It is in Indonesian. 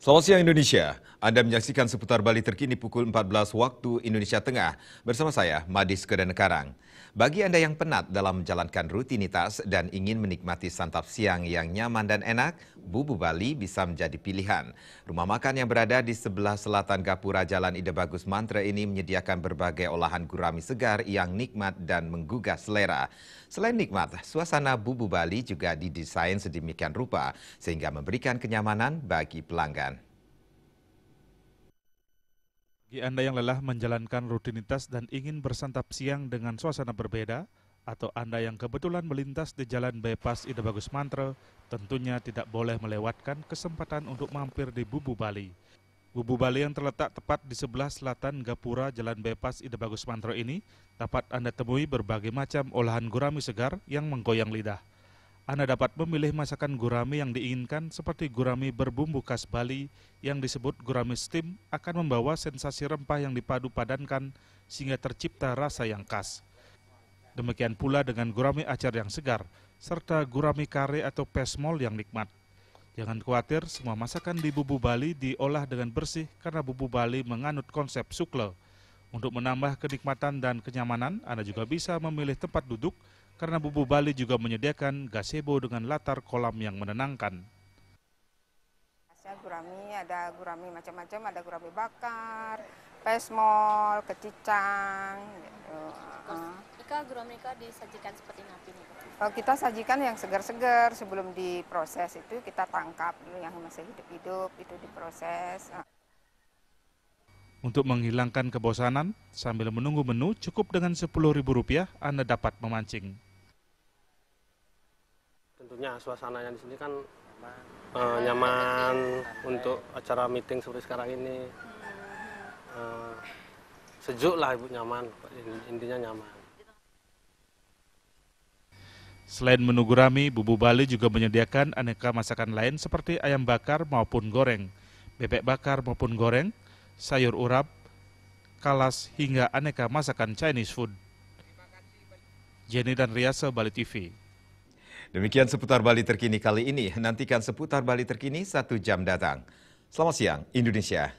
Selamat siang Indonesia, Anda menyaksikan seputar Bali terkini pukul 14 waktu Indonesia Tengah bersama saya, Madis Kedanekarang. Bagi Anda yang penat dalam menjalankan rutinitas dan ingin menikmati santap siang yang nyaman dan enak, Bubu Bali bisa menjadi pilihan. Rumah makan yang berada di sebelah selatan Gapura Jalan Ida Bagus Mantra ini menyediakan berbagai olahan gurami segar yang nikmat dan menggugah selera. Selain nikmat, suasana Bubu Bali juga didesain sedemikian rupa sehingga memberikan kenyamanan bagi pelanggan. Bagi Anda yang lelah menjalankan rutinitas dan ingin bersantap siang dengan suasana berbeda, atau Anda yang kebetulan melintas di Jalan Bypass Ida Bagus Mantra, tentunya tidak boleh melewatkan kesempatan untuk mampir di Bubu Bali. Bubu Bali yang terletak tepat di sebelah selatan Gapura Jalan Bypass Ida Bagus Mantra ini dapat Anda temui berbagai macam olahan gurami segar yang menggoyang lidah. Anda dapat memilih masakan gurami yang diinginkan seperti gurami berbumbu khas Bali yang disebut gurami steam akan membawa sensasi rempah yang dipadu padankan sehingga tercipta rasa yang khas. Demikian pula dengan gurami acar yang segar serta gurami kare atau pesmol yang nikmat. Jangan khawatir, semua masakan di Bubu Bali diolah dengan bersih karena Bubu Bali menganut konsep sukle. Untuk menambah kenikmatan dan kenyamanan, Anda juga bisa memilih tempat duduk karena Bubu Bali juga menyediakan gazebo dengan latar kolam yang menenangkan. Gurami, ada gurami macam-macam, ada gurami bakar, pesmol, kecicang. Gitu. Ika, gurami Ika disajikan seperti apa nih? Kalau kita sajikan yang segar-segar sebelum diproses itu kita tangkap dulu yang masih hidup-hidup itu diproses. Untuk menghilangkan kebosanan sambil menunggu menu, cukup dengan Rp10.000 Anda dapat memancing. Tentunya suasananya di sini kan nyaman untuk acara meeting seperti sekarang ini. Sejuk lah, Ibu, nyaman, intinya nyaman. Selain menu gurami, Bubu Bali juga menyediakan aneka masakan lain seperti ayam bakar maupun goreng, bebek bakar maupun goreng, sayur urap, kalas, hingga aneka masakan Chinese food. Jenny dan Riasa, Bali TV. Demikian seputar Bali terkini kali ini. Nantikan seputar Bali terkini 1 jam datang. Selamat siang Indonesia.